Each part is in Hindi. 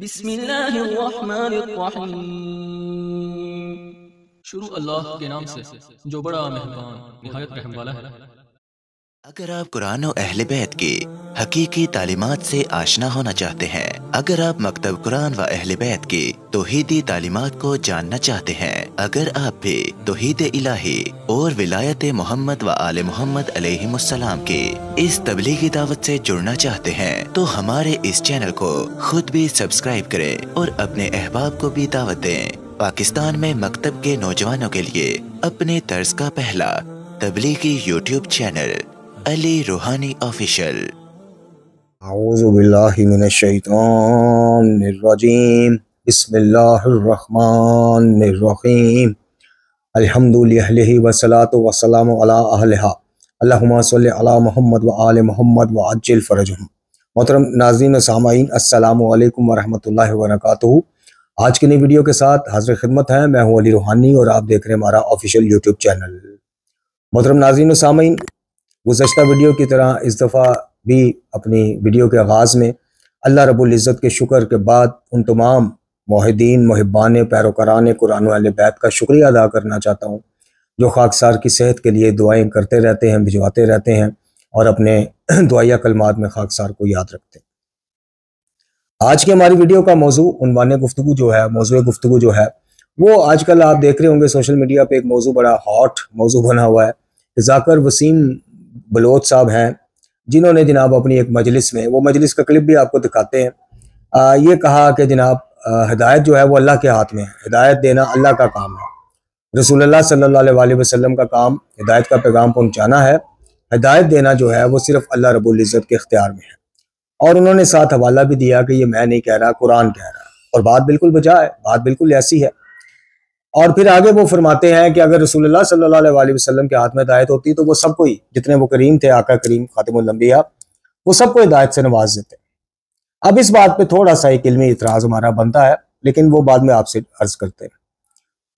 बिस्मिल्लाहिर्रहमानिर्रहीम। शुरू अल्लाह के नाम से जो बड़ा मेहरबान निहायत रहम वाला है। अगर आप कुरान और अहले बैत की हकीकी तालीमात से आशना होना चाहते हैं, अगर आप मकतब कुरान व अहले बैत की तौहीदी तालीमात को जानना चाहते हैं, अगर आप भी तौहीद इलाही और विलायत मोहम्मद व आले मोहम्मद अलैहिमुस्सलाम की इस तबलीगी दावत से जुड़ना चाहते हैं, तो हमारे इस चैनल को खुद भी सब्सक्राइब करें और अपने अहबाब को भी दावत दें। पाकिस्तान में मकतब के नौजवानों के लिए अपने तर्ज का पहला तबलीगी यूट्यूब चैनल अली रूहानी ऑफिशियल। औज़ु बिल्लाहि मिनश शैतानिर रजीम। बिस्मिल्लाहिर्रहमानिर रहीम। अल्हम्दुलिल्लाहि वस्सलातु वस्सलामु अला अहलिहा। अल्लाहुम्मा सल्लि अला मुहम्मद व आले मुहम्मद व अज्जिल फरजहुम। मोहतरम नाज़रीन व सामाईन, अस्सलामु अलैकुम व रहमतुल्लाहि व बरकातुहू। आज की नई वीडियो के साथ हाज़िर खिदमत है। मैं हूँ अली रूहानी और आप देख रहे हैं हमारा ऑफिशियल यूट्यूब चैनल। मोहतरम नाज़रीन व सामाईन, गुज़श्ता वीडियो की तरह इस दफ़ा भी अपनी वीडियो के आगाज़ में अल्लाह रब्बुल इज़्ज़त के शुक्र के बाद उन तमाम मोहिदीन मुहिब्बान पैरोकारान कुरान व अहले बैत का शुक्रिया अदा करना चाहता हूँ जो खाकसार की सेहत के लिए दुआएं करते रहते हैं, भिजवाते रहते हैं और अपने दुआया कलमात में खाकसार को याद रखते हैं। आज की हमारी वीडियो का मौजू उन्वान गुफ्तगू जो है, मौजू गुफ्तगू जो है वो आजकल आप देख रहे होंगे सोशल मीडिया पे एक मौजू बड़ा हॉट मौजू बना हुआ है। ज़ाकिर वसीम बलोच साहब हैं जिन्होंने जनाब अपनी एक मजलिस में, वो मजलिस का क्लिप भी आपको दिखाते हैं, ये कहा कि जनाब हिदायत जो है वो अल्लाह के हाथ में है, हिदायत देना अल्लाह का काम है, रसूलुल्लाह सल्लल्लाहु अलैहि वसल्लम का काम हिदायत का पैगाम पहुंचाना है, हिदायत देना जो है वो सिर्फ अल्लाह रब्बुल इज़्ज़त के इख्तियार में है। और उन्होंने साथ हवाला भी दिया कि ये मैं नहीं कह रहा, कुरान कह रहा है, और बात बिल्कुल बजा है, बात बिल्कुल ऐसी है। और फिर आगे वो फरमाते हैं कि अगर रसूलुल्लाह सल्लल्लाहु अलैहि वसल्लम के हाथ में हिदायत होती तो वो सबको ही, जितने वो करीम थे, आका करीम खातिमुल अंबिया, वो सबको हिदायत से नवाज देते। अब इस बात पे थोड़ा सा एक इल्मी इतराज हमारा बनता है, लेकिन वो बाद में आपसे अर्ज करते हैं।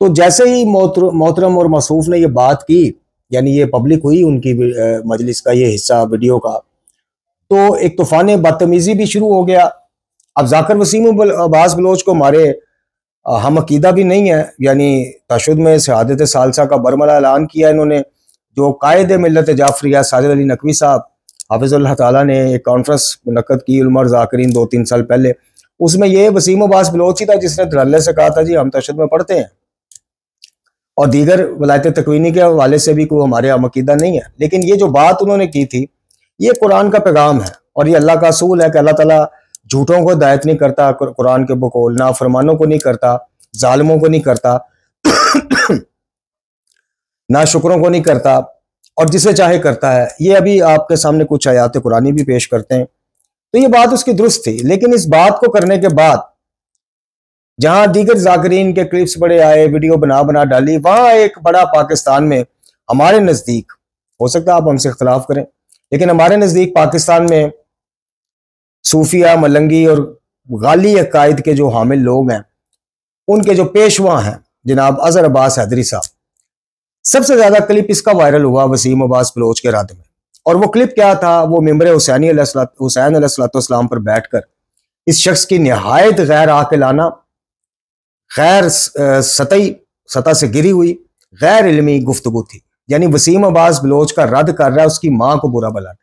तो जैसे ही मोहतरम और मसूफ ने ये बात की, यानी ये पब्लिक हुई उनकी मजलिस का ये हिस्सा वीडियो का, तो एक तूफान बदतमीजी भी शुरू हो गया। अब ज़ाकिर वसीम अब्बास बलोच को हमारे हम अकीदा भी नहीं है, यानी तशद्दुद में शहादत सालसा का बरमला ऐलान किया इन्होंने। जो कायद मिल्लत जाफरिया साजिद अली नकवी साहब हाफिज़ुल्लाह ताला ने एक कॉन्फ्रेंस मुनक्कद की उलमा ज़ाकिरीन 2-3 साल पहले, उसमें ये वसीम अब्बास बलोच ही था जिसने धड़ल्ले से कहा था जी हम तशद्दुद में पढ़ते हैं, और दीगर वलायत तकवीनी के हवाले से भी कोई हमारे हम अकीदा नहीं है। लेकिन ये जो बात उन्होंने की थी ये कुरान का पैगाम है और ये अल्लाह का असूल है कि अल्लाह ताला झूठों को हिदायत नहीं करता, कुरान के बकौल नाफरमानों को नहीं करता, जालिमों को नहीं करता, ना शुक्रों को नहीं करता, और जिसे चाहे करता है। ये अभी आपके सामने कुछ आयात कुरानी भी पेश करते हैं। तो ये बात उसकी दुरुस्त थी, लेकिन इस बात को करने के बाद जहां दीगर ज़ाकिरीन के क्लिप्स बड़े आए, वीडियो बना बना डाली, वहां एक बड़ा पाकिस्तान में हमारे नजदीक, हो सकता है आप हमसे इख्तलाफ करें, लेकिन हमारे नजदीक पाकिस्तान में सूफिया, मलंगी और गाली अकायद के जो हामिल लोग हैं, उनके जो पेशवा हैं जनाब अजहर अब्बास हैदरी साहब, सबसे ज्यादा क्लिप इसका वायरल हुआ वसीम अब्बास बलोच के रद में। और वो क्लिप क्या था, वो मेंबर हुसैन अलैहिस्सलाम पर बैठकर इस शख्स की निहायत गैर आकिलाना, गैर सतह से गिरी हुई गैर इल्मी गुफ्तगू थी। यानी वसीम अब्बास बलोच का रद्द कर रहा है उसकी मां को बुरा भला है,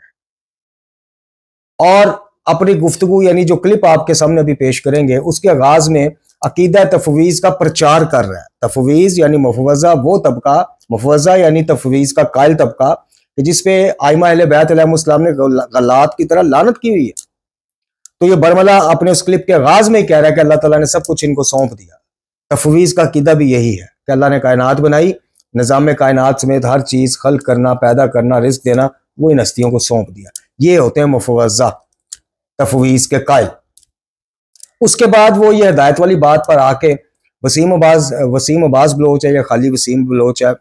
और अपनी गुफ्तगू यानी जो क्लिप आपके सामने अभी पेश करेंगे उसके आगाज में अकीदा तफवीज का प्रचार कर रहा है। तफवीज यानी मुफव्वज़ा, वो तबका, मुफव्वज़ा यानी तफवीज का कायल तबका कि जिसपे आइमा अहले बैत अलैहिमुस्सलाम ने गलात की तरह लानत की हुई है। तो ये बरमला अपने उस क्लिप के आगाज में कह रहा है कि अल्लाह ताला ने सब कुछ इनको सौंप दिया। तफवीज का अकीदा भी यही है कि अल्लाह ने कायनात बनाई, निज़ाम कायनात समेत हर चीज खल्क करना, पैदा करना, रिस्क देना, वो इन हस्तियों को सौंप दिया। ये होते हैं मुफव्वज़ा, तफवीज के कायल। उसके बाद वो ये हिदायत वाली बात पर आके वसीम अब्बास बलोच है या खाली वसीम बलोच है,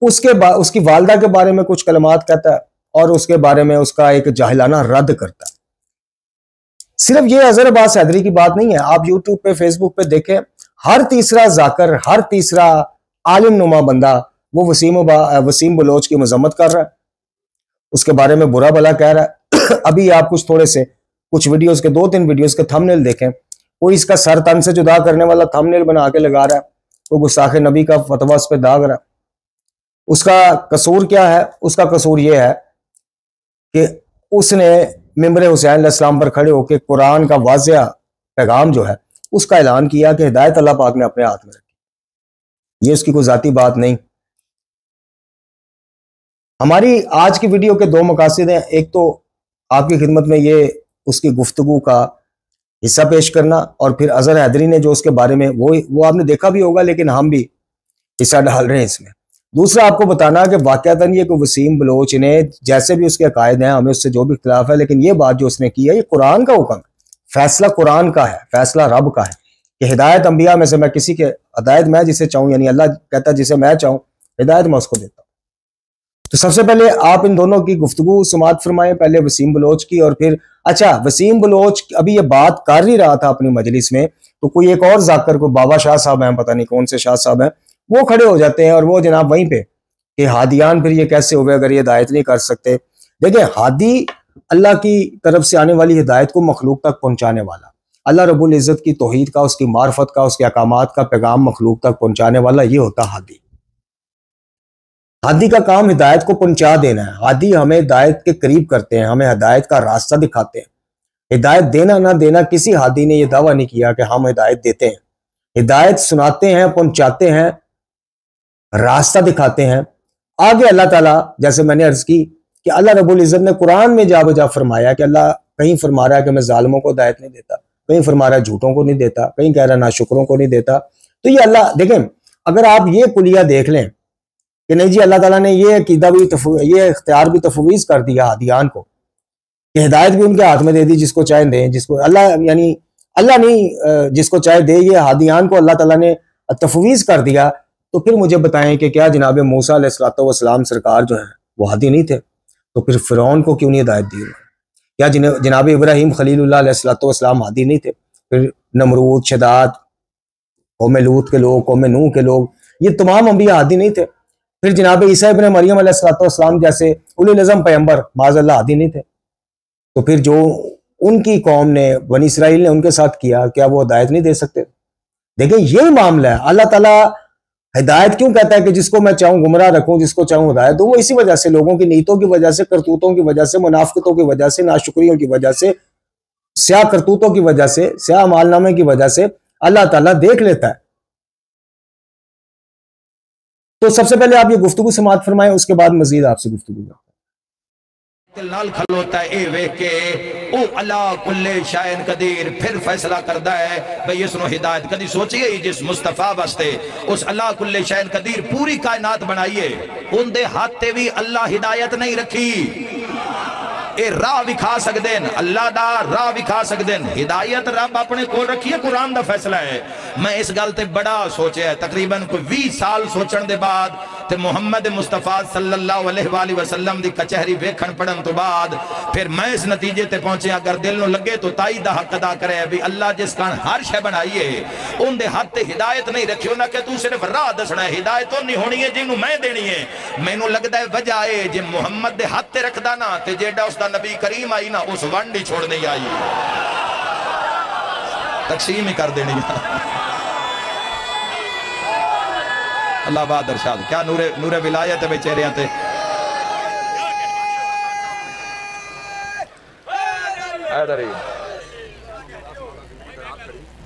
उसके बाद उसकी वालदा के बारे में कुछ कलमात कहता है और उसके बारे में उसका एक जाहिलाना रद्द करता है। सिर्फ ये अजहर अब्बास हैदरी की बात नहीं है, आप यूट्यूब पे, फेसबुक पे देखें, हर तीसरा जाकर, हर तीसरा आलिम नुमा बंदा वो वसीम बलोच की मजम्मत कर रहा है, उसके बारे में बुरा भला कह रहा है। अभी आप कुछ वीडियोस के 2-3 वीडियोस के थंबनेल देखें, कोई इसका सर तन से जुदा करने वाला थंबनेल बना के लगा रहा है, कोई गुस्ताखे नबी का फतवा उस पर दाग रहा है। उसका कसूर क्या है? उसका कसूर यह है कि उसने मिंबर हुसैन अलैहिस्सलाम पर खड़े होकर कुरान का वाज़िया पैगाम जो है उसका ऐलान किया कि हिदायत अल्लाह पाक ने अपने हाथ में रखी। ये उसकी कोई जाती बात नहीं। हमारी आज की वीडियो के दो मकासद हैं। एक तो आपकी खिदमत में ये उसकी गुफ्तगू का हिस्सा पेश करना, और फिर अजहर हैदरी ने जो उसके बारे में वो आपने देखा भी होगा, लेकिन हम भी हिस्सा डाल रहे हैं इसमें। दूसरा आपको बताना कि वाकयातन ये कोई वसीम बलोच ने जैसे भी उसके अकायद हैं, हमें उससे जो भी इख्तिलाफ है, लेकिन ये बात जो उसने की है ये कुरान का हुक्म है, फैसला कुरान का है, फैसला रब का है कि हिदायत अंबिया में से मैं किसी के हिदायत मैं जिसे चाहूँ, यानी अल्लाह कहता है जिसे मैं चाहूँ हिदायत मैं उसको देता हूँ। तो सबसे पहले आप इन दोनों की गुफ्तगू समाअत फरमाएं, पहले वसीम बलोच की और फिर अच्छा वसीम बलोच अभी ये बात कर ही रहा था अपनी मजलिस में, तो कोई एक और जाकर को बाबा शाह साहब हैं, पता नहीं कौन से शाह साहब हैं, वो खड़े हो जाते हैं और वो जनाब वहीं पे कि हादियान फिर ये कैसे हुए अगर ये हिदायत नहीं कर सकते। देखिए हादी अल्लाह की तरफ से आने वाली हिदायत को मखलूक तक पहुंचाने वाला, अल्लाह रब्बुल इज़्ज़त की तौहीद का, उसकी मार्फत का, उसके अहकामात का पैगाम मखलूक तक पहुंचाने वाला ये होता हादी। हादी का काम हिदायत को पहुंचा देना है। हादी हमें हिदायत के करीब करते हैं, हमें हिदायत का रास्ता दिखाते हैं। हिदायत देना ना देना, किसी हादी ने यह दावा नहीं किया कि हम हिदायत देते हैं। हिदायत सुनाते हैं, पहुंचाते हैं, रास्ता दिखाते हैं। आगे अल्लाह ताला, जैसे मैंने अर्ज की कि अल्लाह रब्बुल इज़्ज़त ने कुरान में जा बजा फरमाया कि अल्लाह कहीं फरमा रहा है कि मैं जालिमों को हिदायत नहीं देता, कहीं फरमा रहा है झूठों को नहीं देता, कहीं कह रहा है नाशुकरों को नहीं देता। तो ये अल्लाह देखें, अगर आप ये कुलिया देख लें कि नहीं जी अल्लाह ताला ने ये अकीदा भी ये इख्तियार भी तफवीज कर दिया हादियान को कि हिदायत भी उनके हाथ में दे दी, जिसको चाहे दें, जिसको अल्लाह यानी अल्लाह नहीं जिसको चाहे दे, ये हादियान को अल्लाह ताला ने तफवीज कर दिया। तो फिर मुझे बताएं कि क्या जनाब मूसा अलैहिस्सलाम सरकार जो है वो हादी नहीं थे? तो फिर फिरौन को क्यों नहीं हिदायत दी? क्या जनाब इब्राहिम खलीलुल्लाह अलैहिस्सलाम हादी नहीं थे? फिर नमरूद, शदाद, कौम लूत के लोग, कौम नूह के लोग, ये तमाम अंबिया हादी नहीं थे? फिर जनाब ईसा इब्न मरियम अलैहिस्सलाम जैसे उलुल अज़म पैगंबर माज़अल्लाह हादी नहीं थे? तो फिर जो उनकी कौम ने, बनी इसराइल ने उनके साथ किया, क्या वो हिदायत नहीं दे सकते? देखिए यही मामला है। अल्लाह ताला हिदायत क्यों कहता है कि जिसको मैं चाहूँ गुमराह रखूं, जिसको चाहूँ हिदायत दूं? वो इसी वजह से, लोगों की नीयतों की वजह से, करतूतों की वजह से, मुनाफिकतों की वजह से, नाशुक्रियों की वजह से, स्याह करतूतों की वजह से, स्याह मालनामे की वजह से अल्लाह ताला देख लेता है। तो सबसे पहले आप ये गुफ्तगू समाअत फरमाएं, उसके बाद मजीद आपसे गुफ्तगू करते हैं। नाल खलोता है ए वेख के ओ अल्लाह कुल्ले शायन कदीर, फिर फैसला करदा है भाई इसनो हिदायत कदी सोचिए ही जिस मुस्तफा वास्ते उस अल्लाह कुल्ले शायन कदीर पूरी कायनात बनाइए, उनदे हाथ ते भी अल्लाह हिदायत नहीं रखी। ए राह विखा सकते हैं, अल्लाह दा राह विखा सकते हैं, हिदायत रब अपने को रखी है, कुरान दा फैसला है। मैं इस गल ते बड़ा सोचा है, तकरीबन कोई 20 साल सोचने के बाद ते मुहम्मद मुस्तफा सल्लल्लाहु अलैहि वसल्लम दी कचहरी वेखण पढ़न तो बाद फिर मैं इस नतीजे ते पहुंचे, अगर दिल नु लगे तो ताई दा हक अदा करे भी अल्लाह जिस कान हर शय बनाई है उनदे हाथ ते हिदायत नहीं रखी, उन्हें कि तू सिर्फ राह दसना है, हिदायत तो नहीं होनी है जिन्होंने मैं देनी है। मैनू लगता है वजह है जे मुहम्मद दे हाथ ते रखदा ना ते जेड़ा उसदा नबी करीम आई ना उस वंड ही छोड़ नहीं आई, तकसीम ही कर देनी। अल्लाह बाद अरशाद क्या नूरे नूरे विलायत है चेहरिया ते।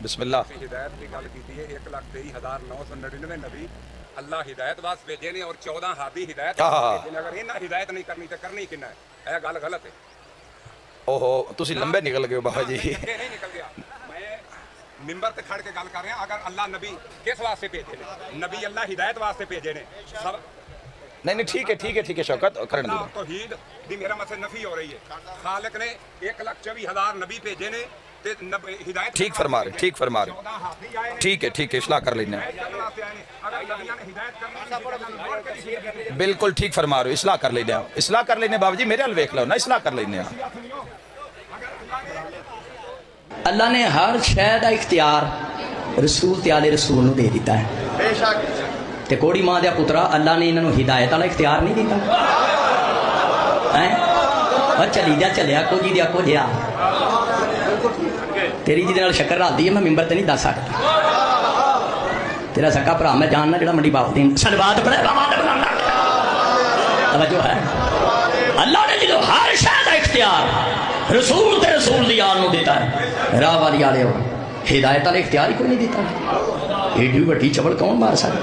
बिस्मिल्लाह हिदायत की गल की है 1,23,999 नबी अल्लाह हिदायत वास्ते भेजे ने और 14 हादी हिदायत भेजे ने। अगर इन्हें हिदायत नहीं करनी तो करनी किन्ना है? यह गल गलत है। ओहो तुसी लंबे निकल गए बाबा जी। नहीं निकल गया, मैं मिंबर ते खड़ के गल कर रहे हैं। अगर अल्लाह नबी किस वास्ते भेजे ने? नबी अल्लाह हिदायत वास्ते भेजे ने सब। नहीं ठीक है शौकत करने दो। तौहीद दी मेरा मतलब नफी हो रही है। खालिक ने 1,24,000 नबी भेजे ने ते हिदायत ठीक फरमा रहे ठीक है इस्लाह कर लेना। बिल्कुल ठीक फरमा रहे हो, इस्लाह कर लेने बाबा जी, मेरे हल वेख लो ना, इस्लाह कर लेने। अल्लाह ने हर शय का इख्तियार रसूल ते आले रसूल नूं दे दिता है। बेशक ते कोड़ी मां दे पुत्रा अल्लाह ने इन्होंने हिदायत वाला इख्तियार नहीं दिता है। और चली जा चलिया को जी दिया को जिया तेरी जिहदे नाल शक्कर रलदी है मैं मिंबर ते नहीं दस सकदा। तेरा सक्का भरा मैं जानना जिहड़ा मंडी बाबुद्दीन सलवात पढ़े तवज्जो है। अल्लाह ने जो हर शय दा इख्तियार रसूल ते रसूल दी आल नूं दिता है। राह वाली आले हो हिदायत वाले इख्तियार ही कोई नहीं दिता। एडी वड्डी चवल कौन मार सकदा?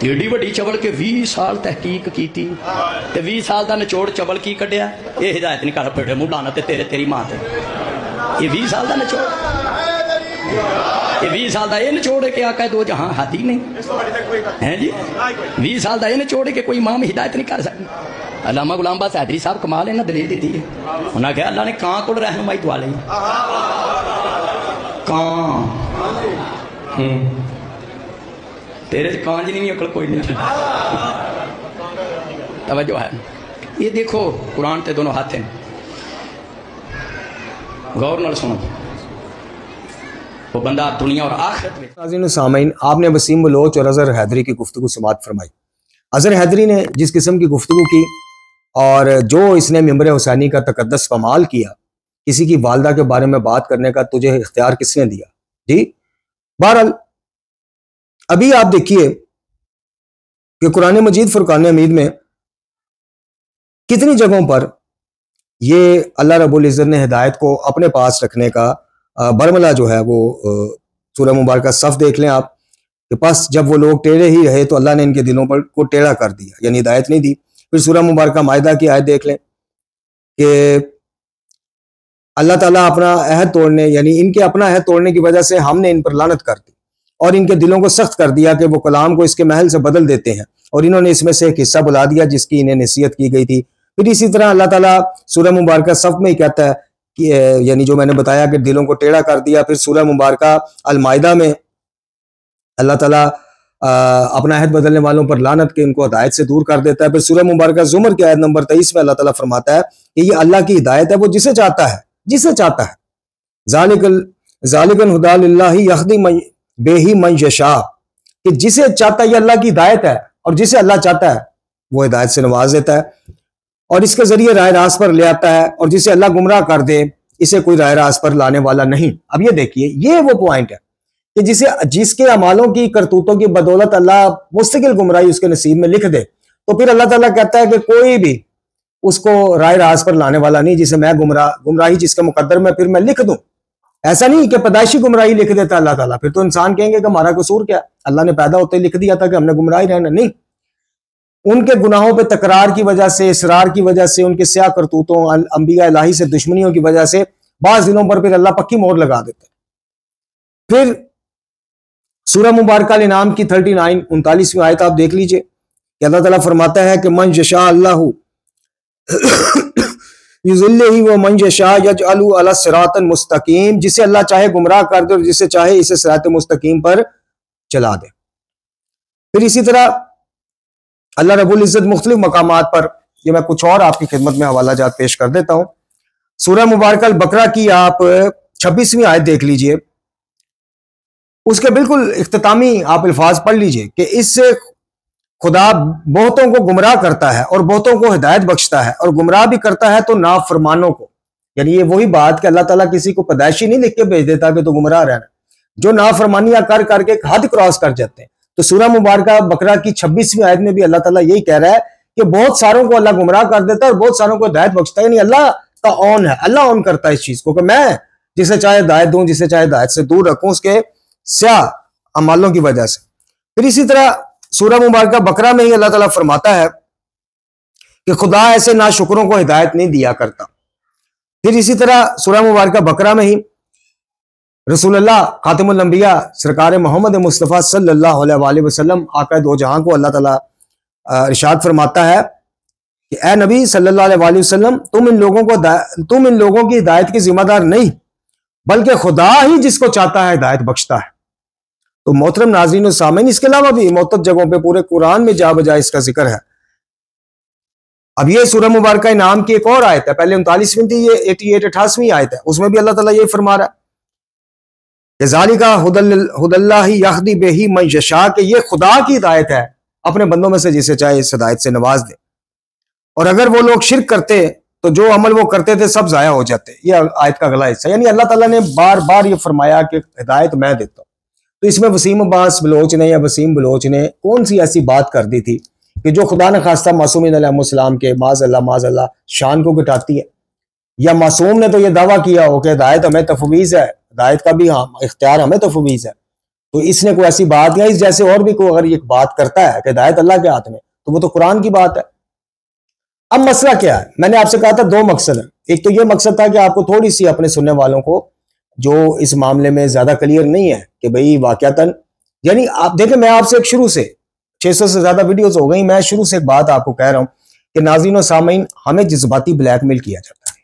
एडी वड्डी चवल के 20 साल तहकीक की ते 20 साल का निचोड़ चवल की कढ़िया ये हिदायत नहीं कर पेड़े मुँह लाना तेरे तेरी मां ते ये 20 साल का निचोड़ ये 20 साल का ये निचोड़ के आका दो जहां हाथी नहीं है जी। 20 साल का ये निचोड़ के कोई इमाम हिदायत नहीं कर सकती। अल्लामा गुलाम बास हैदरी साहब कमाल इन्हें दलील दी है। उन्हें कहा अल्लाह ने कां को रहनुमाई दवा ली। कां तेरे कांज नहीं अकल कोई नहीं। तवज्जो है। ये देखो कुरान ते दोनों हाथ हैं, गौर नाल सुनो। वो बंदा दुनिया और आखिरत में। नाज़रीन सामीन, आपने वसीम बलोच और अजहर हैदरी की गुफ्तगू समाअत फरमाई। अजहर हैदरी ने जिस किस्म की गुफ्तगू की और जो इसने मिंबर हुसैनी का तकद्दस कमाल किया, किसी की वालदा के बारे में बात करने का तुझे इख्तियार किसने दिया जी। बहरहाल अभी आप देखिए कि कुरान मजीद फुरकान हमीद में कितनी जगहों पर ये अल्लाह रब्बुल इज़्ज़त ने हिदायत को अपने पास रखने का बरमला जो है वो सूरह मुबारक सफ देख लें आप कि बस जब वो लोग टेढ़े ही रहे तो अल्लाह ने इनके दिलों पर को टेढ़ा कर दिया, यानी हिदायत नहीं दी। फिर सूरह मुबारक मायदा की आयत देख लें कि अल्लाह ताला अपना अहद तोड़ने यानी इनके अपना अहद तोड़ने की वजह से हमने इन पर लानत कर दी और इनके दिलों को सख्त कर दिया कि वो कलाम को इसके महल से बदल देते हैं और इन्होंने इसमें से एक हिस्सा बुला दिया जिसकी इन्हें नसीहत की गई थी। फिर इसी तरह अल्लाह ताला सूरह मुबारक सफ में ही कहता है कि यानी जो मैंने बताया कि दिलों को टेढ़ा कर दिया। फिर सूरह मुबारक अल माइदा में अल्लाह ताला अपना अहद बदलने वालों पर लानत के इनको हिदायत से दूर कर देता है। फिर सूरह मुबारक जुमर की आयत नंबर 23 में अल्लाह ताला फरमाता है कि ये अल्लाह की हिदायत है, वो जिसे चाहता है, जिसे चाहता है। ज़ालिकल हुदा लिल्लाहि यहदी बेही मन यशा, कि जिसे चाहता है ये अल्लाह की हिदायत है और जिसे अल्लाह चाहता है वो हिदायत से नवाज देता है और इसके जरिए राह रास्त पर ले आता है और जिसे अल्लाह गुमराह कर दे इसे कोई राह रास्त पर लाने वाला नहीं। अब ये देखिए, ये वो पॉइंट है कि जिसके अमालों की करतूतों की बदौलत अल्लाह मुस्तकिल गुमराही उसके नसीब में लिख दे तो फिर अल्लाह ताला कहता है कि कोई भी उसको राह रास्त पर लाने वाला नहीं, जिसे मैं गुमराही जिसके मुकद्दर में फिर मैं लिख दूं। ऐसा नहीं कि पैदाइशी गुमराही लिख देता अल्लाह ताला, फिर तो इंसान कहेंगे कि हमारा कसूर क्या, अल्लाह ने पैदा होते ही लिख दिया था कि हमने गुमराही रहना। नहीं, उनके गुनाहों पे तकरार की वजह से, इसरार की वजह से, उनके स्याह करतूतों, अंबिया इलाही से दुश्मनियों की वजह से बाज दिनों पर फिर अल्लाह पक्की मोहर लगा देते। फिर सूरह मुबारक अल-इनाम की 39-39वीं आयत आप देख लीजिए कि अल्लाह ताला फरमाता है कि मन यशा अल्लाहु युज़िल्लिही व मन यशा यजअलु अला सिरातन मुस्तकीम, जिसे अल्लाह चाहे गुमराह कर दे और जिसे चाहे इसे सिरात मुस्तकीम पर चला दे। फिर इसी तरह अल्लाह रब्बुल इज़्ज़त मुख्तलिफ मकामात पर, ये मैं कुछ और आपकी खिदमत में हवाला जात पेश कर देता हूं। सूरह मुबारक अल बकरा की आप 26वीं आयत देख लीजिए, उसके बिल्कुल इख्तितामी आप अल्फाज पढ़ लीजिए कि इससे खुदा बहुतों को गुमराह करता है और बहुतों को हिदायत बख्शता है और गुमराह भी करता है तो नाफरमानों को। यानी ये वही बात कि अल्लाह ताला किसी को पैदाइशी नहीं लिख के भेज देता कि तो गुमराह रहना, जो नाफरमानियां कर करके हद क्रॉस कर जाते हैं। तो सूरह मुबारक बकरा की 26वीं आयत में भी अल्लाह ताला यही कह रहा है कि बहुत सारों को अल्लाह गुमराह कर देता है और बहुत सारों को हिदायत बख्शता है। यानी अल्लाह का ऑन है, अल्लाह ऑन करता है इस चीज को कि मैं जिसे चाहे हिदायत दूं, जिसे चाहे हिदायत से दूर रखूं उसके स्याह अमालों की वजह से। फिर इसी तरह सूरह मुबारक बकरा में ही अल्लाह ताला फरमाता है कि खुदा ऐसे नाशुकरों को हिदायत नहीं दिया करता। फिर इसी तरह सूरह मुबारक बकरा में ही रसूलुल्लाह खातिमुल अंबिया सरकार मोहम्मद मुस्तफ़ा सल्लल्लाहु अलैहि वसल्लम आका दो जहां को अल्लाह ताला इरशाद फरमाता है कि ए नबी सल्लल्लाहु अलैहि वसल्लम, तुम इन लोगों की हिदायत की जिम्मेदार नहीं बल्कि खुदा ही जिसको चाहता है हिदायत बख्शता है। तो मोहतरम नाज़रीन और सामीन, इसके अलावा भी मुतअद्दिद जगहों पे पूरे कुरान में जा बजा इसका जिक्र है। अब ये सूरह मुबारक इनाम की एक और आयत है, पहले 39वीं थी, ये 88वीं आयत है, उसमें भी अल्लाह ताला ये फरमा रहा है ज़ालिका हुदल्लाहि यहदी बिही मन यशा, कि ये खुदा की हिदायत है, अपने बंदों में से जिसे चाहे इस हिदायत से नवाज दे। और अगर वो लोग शिर्क करते तो जो अमल वो करते थे सब जाया हो जाते। ये आयत का अगला हिस्सा, यानी अल्लाह ताला ने बार बार ये फरमाया कि हिदायत मैं देता हूँ। तो इसमें वसीम अब्बास बलोच ने या वसीम बलोच ने कौन सी ऐसी बात कर दी थी कि जो खुदा न खास्ता मासूमीन अलैहिस्सलाम के माज़अल्लाह शान को घटाती है, या मासूम ने तो ये दावा किया हो कि हिदायत हमें तफवीज़ है, हिदायत का भी इख्तियार हमें तफवीज़ है। तो इसने कोई ऐसी बात, या इस जैसे और भी कोई अगर ये बात करता है कि हिदायत अल्लाह के हाथ में, तो वो तो कुरान की बात है। अब मसला क्या है, मैंने आपसे कहा था दो मकसद है। एक तो ये मकसद था कि आपको थोड़ी सी अपने सुनने वालों को जो इस मामले में ज्यादा क्लियर नहीं है कि भाई वाकयातन, यानी आप देखें मैं आपसे एक शुरू से 600 से ज्यादा वीडियोस हो गई, मैं शुरू से एक बात आपको कह रहा हूं कि नाज़रीन और सामीन, हमें जज्बाती ब्लैकमेल किया जाता है।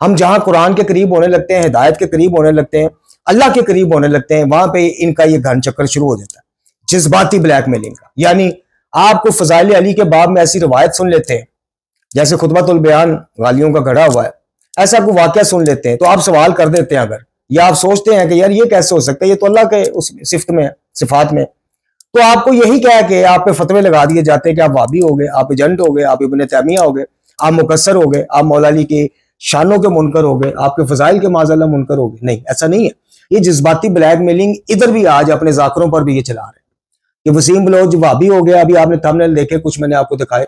हम जहां कुरान के करीब होने लगते हैं, हिदायत के करीब होने लगते हैं, अल्लाह के करीब होने लगते हैं, वहां पे इनका ये घन चक्कर शुरू हो जाता है जज्बाती ब्लैकमेलिंग का। यानी आपको फजाइल अली के बाब में ऐसी रवायत सुन लेते हैं, जैसे खुतबतुल बयान गालियों का घड़ा हुआ है, ऐसा कोई वाकया सुन लेते हैं तो आप सवाल कर देते हैं, अगर या आप सोचते हैं कि यार ये कैसे हो सकता है, ये तो अल्लाह के उस सिफत में है, सिफात में, तो आपको यही कह के आप पे फतवे लगा दिए जाते हैं कि आप वाबी हो गए, आप एजेंट हो गए, आप इब्ने तैमिया हो गए, आप मुकस्सर हो गए, आप मौला अली के शानों के मुनकर हो गए, आपके फजाइल के माज़अल्लाह मुनकर हो गए। नहीं, ऐसा नहीं है। ये जज्बाती ब्लैकमेलिंग इधर भी आज अपने जाकरों पर भी ये चला रहे हैं कि वसीम बलोच वाबी हो गया। अभी आपने थंबनेल देखे, कुछ मैंने आपको दिखाए,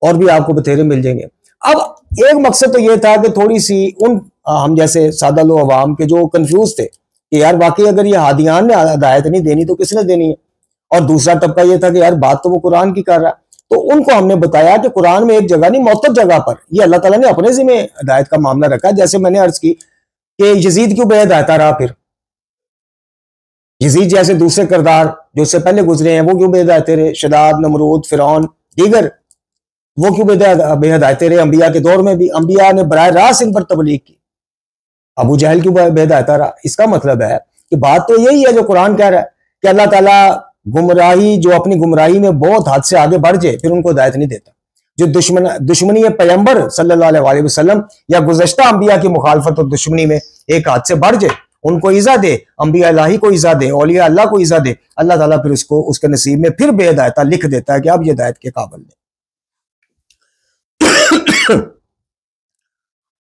और भी आपको बथेरे मिल जाएंगे। अब एक मकसद तो ये था कि थोड़ी सी उन हम जैसे सादा लो अवाम के जो कंफ्यूज थे कि यार वाकई अगर ये हादियान ने हिदायत नहीं देनी तो किसने देनी है, और दूसरा तबका ये था कि यार बात तो वो कुरान की कर रहा है। तो उनको हमने बताया कि कुरान में एक जगह नहीं, मुअत्तद जगह पर ये अल्लाह ताला ने अपने ज़िम्मे हिदायत का मामला रखा है। जैसे मैंने अर्ज की कि यजीद क्यों बेहिदायत रहा, फिर यजीद जैसे दूसरे किरदार जो उससे पहले गुजरे हैं वो क्यों बेहिदायत रहे, शदाद, नमरूद, फिरौन, दीगर, वो क्यों बेहिदायत रहे। अंबिया के दौर में भी अंबिया ने बराह रास्त इन पर तबलीग की, अबू जहल क्यों बेहिदायत रहा। इसका मतलब है कि बात तो यही है जो कुरान कह रहा है कि अल्लाह ताला गुमराही, जो अपनी गुमराही में बहुत हद से आगे बढ़ जाए फिर उनको हिदायत नहीं देता। जो दुश्मनी है पैगंबर सल्लल्लाहु अलैहि वसल्लम या गुज़श्ता अंबिया की मुखालफत और दुश्मनी में एक हद से बढ़ जाए, उनको इज़ा दे, अंबिया इलाही को इज़ा दे, औलिया अल्लाह को इज़ा दे, अल्लाह ताला फिर उसको उसके नसीब में फिर बेहिदायता लिख देता है कि अब ये हिदायत के काबिल नहीं।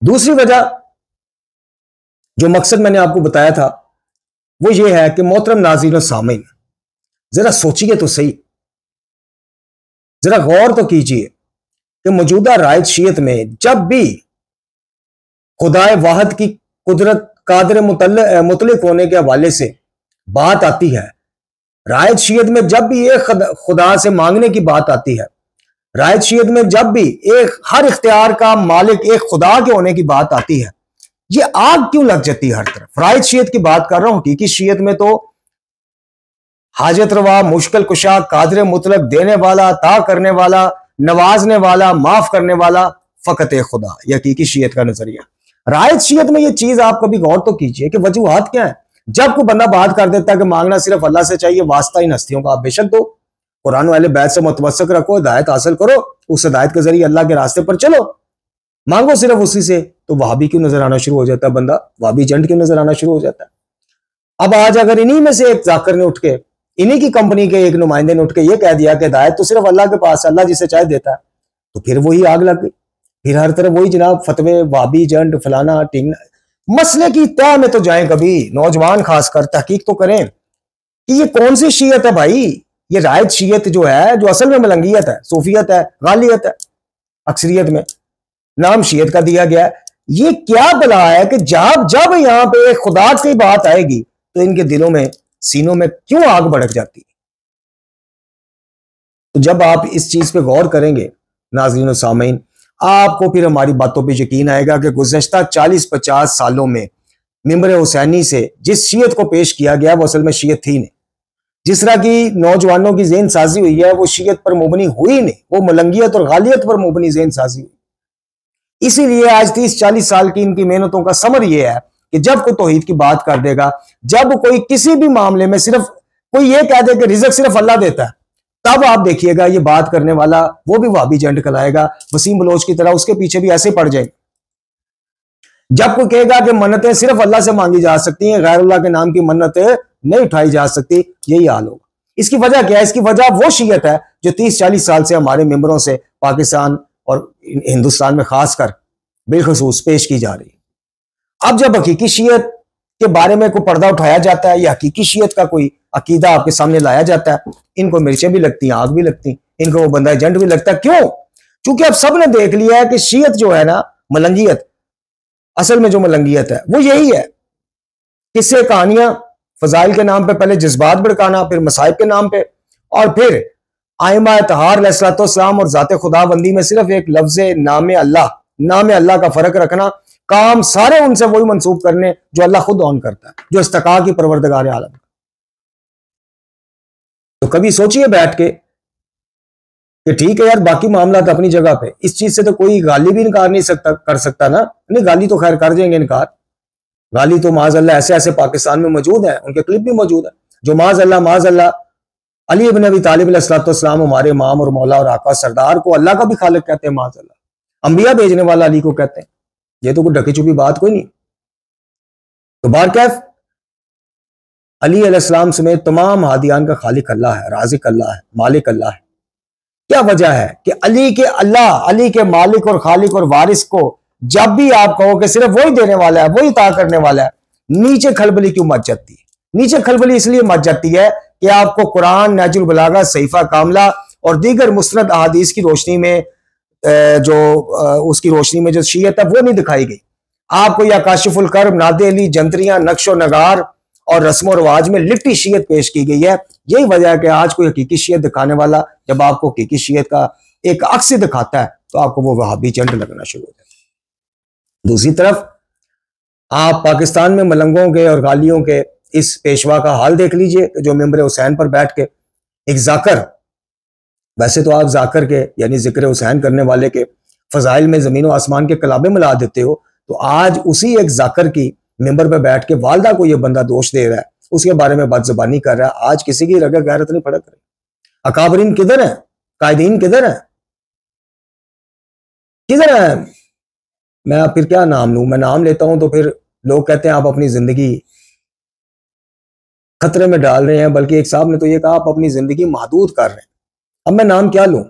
दूसरी वजह जो मकसद मैंने आपको बताया था वो ये है कि मोहतरम नाज़रीन और सामीन, जरा सोचिए तो सही, जरा गौर तो कीजिए कि मौजूदा रायत शीयत में जब भी खुदाए वाहद की कुदरत कादर मुतलिक होने के हवाले से बात आती है, रायत शीयत में जब भी एक खुदा से मांगने की बात आती है, रायत शीयत में जब भी एक हर इख्तियार का मालिक एक खुदा के होने की बात आती है, ये आग क्यों लग जाती है हर तरफ। रायत शीयत की बात कर रहा हूं, हकीकी शीयत में तो हाजत रवा, मुश्किल कुशा, कादर मुतलक, देने वाला, अता करने वाला, नवाजने वाला, माफ करने वाला फकत एक खुदा, यह हकीकी शीयत का नजरिया। रायत शीयत में यह चीज आप कभी गौर तो कीजिए कि वजूहात क्या है। जब कोई बंदा बात कर देता है कि मांगना सिर्फ अल्लाह से चाहिए, वास्ता इन हस्तियों का, आप बेशक दो, कुरान वाले बैत से मुतवस्सिक रखो, हिदायत हासिल करो, उस हिदायत के जरिए अल्लाह के रास्ते पर चलो, मांगो सिर्फ उसी से, तो वहाबी क्यों नजर आना शुरू हो जाता है बंदा, वहाबी एजेंट क्यों नजर आना शुरू हो जाता है। अब आज अगर इन्हीं में से एक जाकर ने उठ के, इन्हीं की कंपनी के एक नुमाइंदे ने उठ के ये कह दिया कि हिदायत तो सिर्फ अल्लाह के पास, अल्लाह जिसे चाहे देता है, तो फिर वही आग लग गई, फिर हर तरफ वही जनाब फतवे, वाबी एजेंट, फलाना टिंगना। मसले की तह में तो जाएं, कभी नौजवान खासकर तहकीक तो करें कि ये कौन सी शीयत है भाई। ये रायत शीयत जो है, जो असल में मलंगियत है, सूफियत है, गालियत है, अक्सरियत में नाम शीयत का दिया गया है। ये क्या बला है कि जब जब यहां पे एक खुदा की बात आएगी तो इनके दिलों में, सीनों में क्यों आग भड़क जाती है। तो जब आप इस चीज पे गौर करेंगे नाज़रीन और सामीन, आपको फिर हमारी बातों पे यकीन आएगा कि गुज़श्ता 40-50 सालों में मिंबर हुसैनी से जिस शीयत को पेश किया गया वो असल में शीयत थी नहीं। जिस तरह की नौजवानों की ज़हन साजी हुई है वो शीयत पर मुबनी हुई नहीं, वो मलंगियत और गालियत पर मुबनी ज़हन साजी हुई। इसीलिए आज 30-40 साल की इनकी मेहनतों का समर यह है कि जब कोई तौहीद की बात कर देगा, जब कोई किसी भी मामले में सिर्फ कोई ये कह दे कि रिज़्क सिर्फ अल्लाह देता है, तब आप देखिएगा ये बात करने वाला वो भी वहाबी एजेंट कहलाएगा, वसीम बलोच की तरह उसके पीछे भी ऐसे पड़ जाएंगे। जब कोई कहेगा कि मन्नतें सिर्फ अल्लाह से मांगी जा सकती हैं, गैरुल्लाह के नाम की मन्नतें नहीं उठाई जा सकती, यही हाल होगा। इसकी वजह क्या है? इसकी वजह वो शीयत है जो 30-40 साल से हमारे मेंबरों से पाकिस्तान और हिंदुस्तान में खासकर बिलखसूस पेश की जा रही। अब जब हकीकी शीयत के बारे में कोई पर्दा उठाया जाता है या हकीकी शीयत का कोई अकीदा आपके सामने लाया जाता है, इनको मिर्चें भी लगती हैं, आग भी लगती, इनको वो बंदा एजेंट भी लगता है। क्यों? क्योंकि अब सबने देख लिया है कि शीयत जो है ना, मलंगियत, असल में जो मलंगियत है वो यही है, किस्से कहानियां, फजाइल के नाम पे पहले जज्बात भड़काना, फिर मसाइब के नाम पे, और फिर आइमा तहार अलैहिस्सलाम और जाते खुदाबंदी में सिर्फ एक लफ्ज नाम अल्लाह का फर्क रखना, काम सारे उनसे वही मंसूब करने जो अल्लाह खुद ऑन करता है, जो इस्तका की परवरदिगार आलम। तो कभी सोचिए बैठ के कि ठीक है यार, बाकी मामला तो अपनी जगह पे, इस चीज से तो कोई गाली भी इनकार नहीं कर सकता ना। नहीं, गाली तो खैर कर देंगे इनकार, गाली तो माज़अल्लाह ऐसे ऐसे पाकिस्तान में मौजूद है, उनके क्लिप भी मौजूद है, जो माज़अल्लाह अली इब्न अबी तालिब अलैहिस्सलाम हमारे इमाम और मौला और आका सरदार को अल्लाह का भी खालिक कहते हैं, माज़अल्लाह अंबिया भेजने वाला अली को कहते हैं। ये तो कोई ढकी छुपी बात कोई नहीं। तो बारकैफ अली अलैहिस्सलाम समेत तमाम हादियान का खालिक अल्लाह है, राज़िक अल्लाह है, मालिक अल्लाह है। क्या वजह है कि अली के अल्लाह, अली के मालिक और खालिक और वारिस को जब भी आप कहो कि सिर्फ वही देने वाला है, वही अता करने वाला है, नीचे खलबली क्यों मच जाती है? नीचे खलबली इसलिए मच जाती है कि आपको कुरान, नहजुल बलागा, सहीफा कामला और दीगर मुस्नद अहादीस की रोशनी में उसकी रोशनी में जो शीयत है वो नहीं दिखाई गई। आपको यह काशिफुल कर्ब, नादे अली, जंतरियां, नक्शो नगार और रस्म रवाज में लिट्टी शीयत पेश की गई है। यही वजह है कि आज कोई हकीकी शीयत दिखाने वाला जब आपको हकीकी शीयत का एक अक्स दिखाता है तो आपको वो वहाबी चंड लगना शुरू होता है। दूसरी तरफ आप पाकिस्तान में मलंगों के और गालियों के इस पेशवा का हाल देख लीजिए, जो मेंबर हुसैन पर बैठ के एक जाकर, वैसे तो आप जाकर के यानी जिक्र हुसैन करने वाले के फजाइल में जमीन और आसमान के कलाबे मिला देते हो, तो आज उसी एक जाकर की मेंबर पर बैठ के वालदा को यह बंदा दोष दे रहा है, उसके बारे में बदजुबानी कर रहा है। आज किसी की रग गैरत नहीं फड़क रही। अकाबरीन किधर है? कायदीन किधर है? किधर है? मैं फिर क्या नाम लूं? मैं नाम लेता हूं तो फिर लोग कहते हैं आप अपनी जिंदगी खतरे में डाल रहे हैं, बल्कि एक साहब ने तो ये कहा आप अपनी जिंदगी महदूद कर रहे हैं। अब मैं नाम क्या लूं?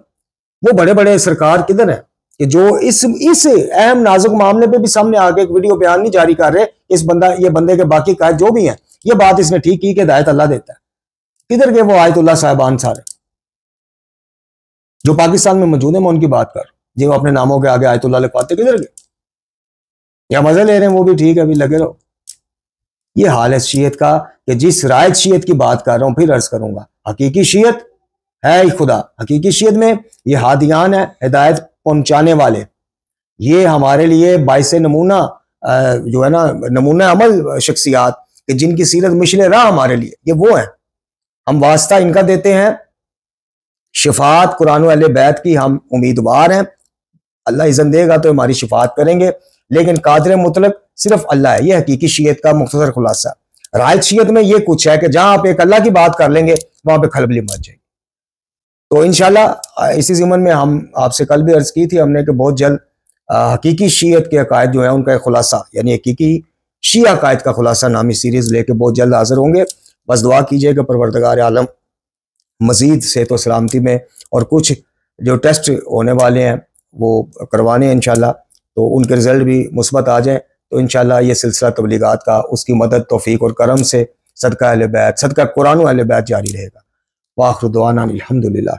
वो बड़े बड़े सरकार किधर है कि जो इस अहम नाजुक मामले पे भी सामने आके एक वीडियो बयान नहीं जारी कर रहे? ये बंदे के बाकी कायद जो भी हैं, ये बात इसने ठीक की कि हिदायत अल्लाह देता है। किधर गए वो आयतुल्लाह साहिबान सारे जो पाकिस्तान में मौजूद है? मैं उनकी बात कर, जो अपने नामों के आगे आयतुल्लाह लिखवाते, किधर गए? या मजा ले रहे हैं? वो भी ठीक है, अभी लगे रहो। ये हाल है शीयत का कि जिस रायत शीयत की बात कर रहा हूं, फिर अर्ज करूंगा, हकीकी शीयत है खुदा। हकीकी शीयत में ये हादियान है, हिदायत पहुंचाने वाले। ये हमारे लिए बाइसे नमूना जो है ना, नमूना अमल शख्सियात कि जिनकी सीरत मिशले रहा हमारे लिए, ये वो है। हम वास्ता इनका देते हैं, शिफात कुरान अहले बैत की हम उम्मीदवार हैं। अल्लाह इज़्ज़त देगा तो हमारी शिफात करेंगे, लेकिन कादिर मुतलक सिर्फ अल्लाह है। यह हकीकी शीयत का मुख्तसर खुलासा। रायत शीयत में यह कुछ है कि जहां आप एक अल्लाह की बात कर लेंगे वहां पे खलबली मच जाएगी। तो इंशाल्लाह इसी ज़िमन में हम आपसे कल भी अर्ज की थी हमने कि बहुत जल्द हकीकी शीयत के अकायद जो है उनका एक खुलासा, यानी हकीकी शिया अकायद का खुलासा नामी सीरीज लेके बहुत जल्द हाजिर होंगे। बस दुआ कीजिए कि परवरदिगार आलम मजीद सेहत व सलामती में, और कुछ जो टेस्ट होने वाले हैं वो करवाने हैं इंशाल्लाह, तो उनके रिजल्ट भी मुस्बत आ जाए तो इंशाल्लाह ये सिलसिला तबलीगात का उसकी मदद, तौफीक और करम से सदका अहले बैत, सदका कुरान अहले बैत जारी रहेगा। वाखिर दुआना अल्हम्दुलिल्लाह।